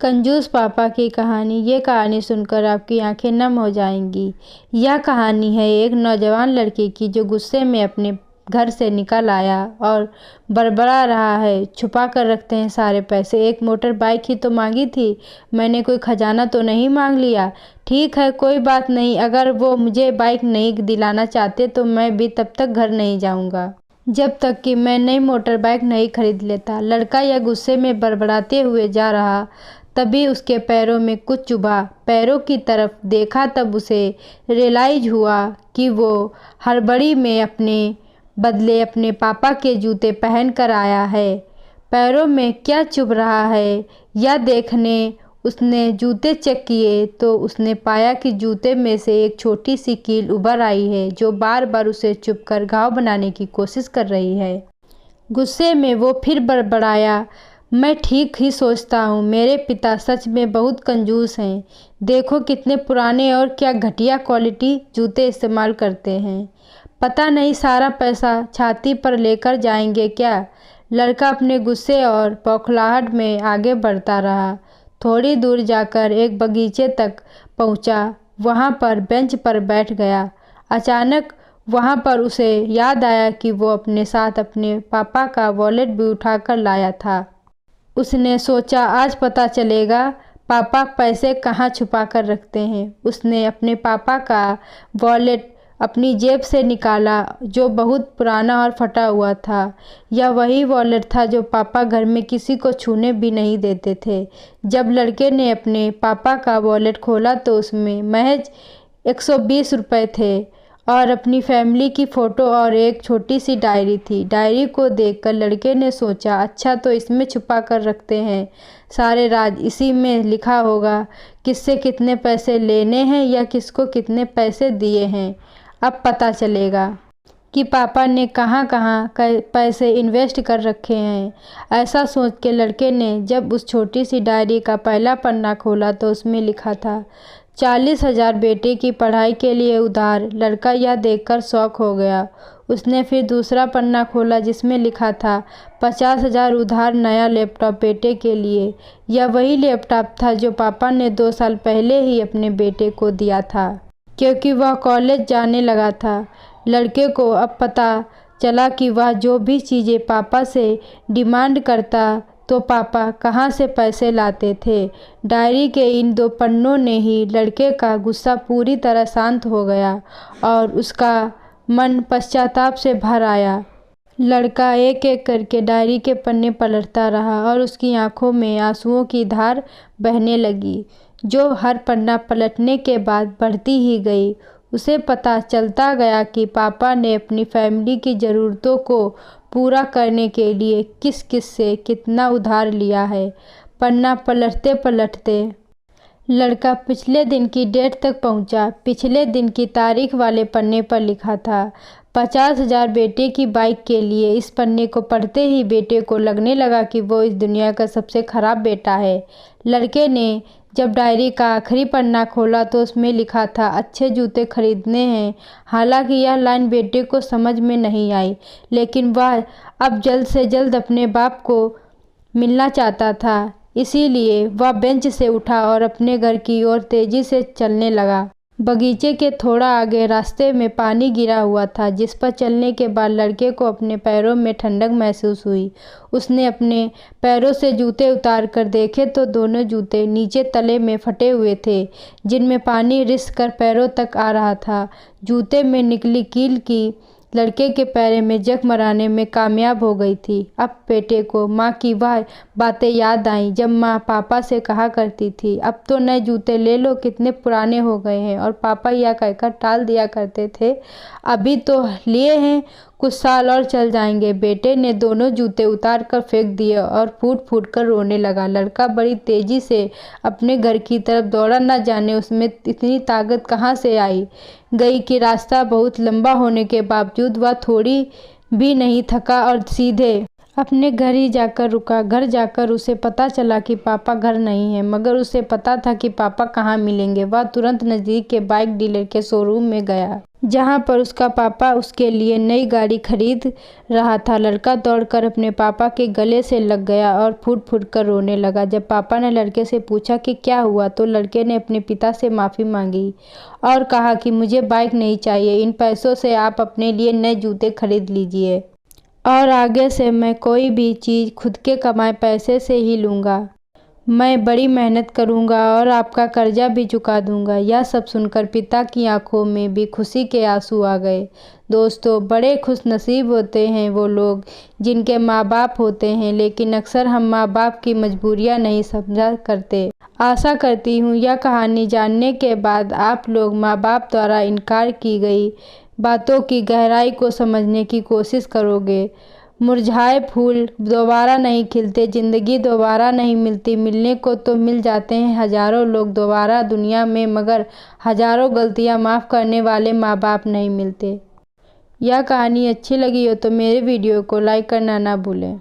कंजूस पापा की कहानी। ये कहानी सुनकर आपकी आंखें नम हो जाएंगी। यह कहानी है एक नौजवान लड़के की जो गुस्से में अपने घर से निकल आया और बड़बड़ा रहा है, छुपा कर रखते हैं सारे पैसे। एक मोटर बाइक ही तो मांगी थी, मैंने कोई खजाना तो नहीं मांग लिया। ठीक है, कोई बात नहीं, अगर वो मुझे बाइक नहीं दिलाना चाहते तो मैं भी तब तक घर नहीं जाऊंगा जब तक कि मैं नई मोटर बाइक नहीं खरीद लेता। लड़का यह गुस्से में बड़बड़ाते हुए जा रहा, तभी उसके पैरों में कुछ चुभा। पैरों की तरफ देखा तब उसे रियलाइज हुआ कि वो हड़बड़ी में अपने बदले अपने पापा के जूते पहन कर आया है। पैरों में क्या चुभ रहा है यह देखने उसने जूते चेक किए तो उसने पाया कि जूते में से एक छोटी सी कील उभर आई है जो बार बार उसे चुभकर घाव बनाने की कोशिश कर रही है। गुस्से में वो फिर बड़बड़ाया, मैं ठीक ही सोचता हूँ, मेरे पिता सच में बहुत कंजूस हैं। देखो कितने पुराने और क्या घटिया क्वालिटी जूते इस्तेमाल करते हैं। पता नहीं सारा पैसा छाती पर लेकर जाएंगे क्या। लड़का अपने गुस्से और बौखलाहट में आगे बढ़ता रहा। थोड़ी दूर जाकर एक बगीचे तक पहुँचा, वहाँ पर बेंच पर बैठ गया। अचानक वहाँ पर उसे याद आया कि वो अपने साथ अपने पापा का वॉलेट भी उठा कर लाया था। उसने सोचा आज पता चलेगा पापा पैसे कहाँ छुपा कर रखते हैं। उसने अपने पापा का वॉलेट अपनी जेब से निकाला जो बहुत पुराना और फटा हुआ था। यह वही वॉलेट था जो पापा घर में किसी को छूने भी नहीं देते थे। जब लड़के ने अपने पापा का वॉलेट खोला तो उसमें महज 120 रुपये थे और अपनी फैमिली की फ़ोटो और एक छोटी सी डायरी थी। डायरी को देखकर लड़के ने सोचा, अच्छा तो इसमें छुपा कर रखते हैं सारे राज। इसी में लिखा होगा किससे कितने पैसे लेने हैं या किसको कितने पैसे दिए हैं। अब पता चलेगा कि पापा ने कहाँ कहाँ पैसे इन्वेस्ट कर रखे हैं। ऐसा सोच के लड़के ने जब उस छोटी सी डायरी का पहला पन्ना खोला तो उसमें लिखा था 40,000 बेटे की पढ़ाई के लिए उधार। लड़का यह देखकर शॉक हो गया। उसने फिर दूसरा पन्ना खोला जिसमें लिखा था 50,000 उधार नया लैपटॉप बेटे के लिए। यह वही लैपटॉप था जो पापा ने 2 साल पहले ही अपने बेटे को दिया था क्योंकि वह कॉलेज जाने लगा था। लड़के को अब पता चला कि वह जो भी चीज़ें पापा से डिमांड करता तो पापा कहाँ से पैसे लाते थे। डायरी के इन 2 पन्नों ने ही लड़के का गुस्सा पूरी तरह शांत हो गया और उसका मन पश्चाताप से भर आया। लड़का एक एक करके डायरी के पन्ने पलटता रहा और उसकी आंखों में आंसुओं की धार बहने लगी जो हर पन्ना पलटने के बाद बढ़ती ही गई। उसे पता चलता गया कि पापा ने अपनी फैमिली की ज़रूरतों को पूरा करने के लिए किस किस से कितना उधार लिया है। पन्ना पलटते पलटते लड़का पिछले दिन की डेट तक पहुंचा। पिछले दिन की तारीख वाले पन्ने पर लिखा था 50,000 बेटे की बाइक के लिए। इस पन्ने को पढ़ते ही बेटे को लगने लगा कि वो इस दुनिया का सबसे खराब बेटा है। लड़के ने जब डायरी का आखिरी पन्ना खोला तो उसमें लिखा था अच्छे जूते खरीदने हैं। हालांकि यह लाइन बेटे को समझ में नहीं आई, लेकिन वह अब जल्द से जल्द अपने बाप को मिलना चाहता था। इसीलिए वह बेंच से उठा और अपने घर की ओर तेजी से चलने लगा। बगीचे के थोड़ा आगे रास्ते में पानी गिरा हुआ था जिस पर चलने के बाद लड़के को अपने पैरों में ठंडक महसूस हुई। उसने अपने पैरों से जूते उतार कर देखे तो दोनों जूते नीचे तले में फटे हुए थे जिनमें पानी रिस कर पैरों तक आ रहा था। जूते में निकली कील की लड़के के पैर में जख्म मराने में कामयाब हो गई थी। अब बेटे को माँ की वह बातें याद आईं जब माँ पापा से कहा करती थी अब तो नए जूते ले लो, कितने पुराने हो गए हैं। और पापा यह कहकर टाल दिया करते थे अभी तो लिए हैं, कुछ साल और चल जाएंगे। बेटे ने दोनों जूते उतार कर फेंक दिए और फूट फूट कर रोने लगा। लड़का बड़ी तेजी से अपने घर की तरफ दौड़ा, न जाने उसमें इतनी ताकत कहाँ से आई गई कि रास्ता बहुत लंबा होने के बावजूद वह थोड़ी भी नहीं थका और सीधे अपने घर ही जाकर रुका। घर जाकर उसे पता चला कि पापा घर नहीं है, मगर उसे पता था कि पापा कहाँ मिलेंगे। वह तुरंत नज़दीक के बाइक डीलर के शोरूम में गया। जहाँ पर उसका पापा उसके लिए नई गाड़ी खरीद रहा था। लड़का दौड़कर अपने पापा के गले से लग गया और फूट फूट कर रोने लगा। जब पापा ने लड़के से पूछा कि क्या हुआ, तो लड़के ने अपने पिता से माफ़ी मांगी और कहा कि मुझे बाइक नहीं चाहिए, इन पैसों से आप अपने लिए नए जूते खरीद लीजिए और आगे से मैं कोई भी चीज़ खुद के कमाए पैसे से ही लूँगा। मैं बड़ी मेहनत करूँगा और आपका कर्जा भी चुका दूँगा। यह सब सुनकर पिता की आंखों में भी खुशी के आंसू आ गए। दोस्तों, बड़े खुशनसीब होते हैं वो लोग जिनके माँ बाप होते हैं, लेकिन अक्सर हम माँ बाप की मजबूरियाँ नहीं समझा करते। आशा करती हूँ यह कहानी जानने के बाद आप लोग माँ बाप द्वारा इनकार की गई बातों की गहराई को समझने की कोशिश करोगे। मुरझाए फूल दोबारा नहीं खिलते, ज़िंदगी दोबारा नहीं मिलती। मिलने को तो मिल जाते हैं हज़ारों लोग दोबारा दुनिया में, मगर हज़ारों गलतियां माफ़ करने वाले माँ बाप नहीं मिलते। यह कहानी अच्छी लगी हो तो मेरे वीडियो को लाइक करना ना भूलें।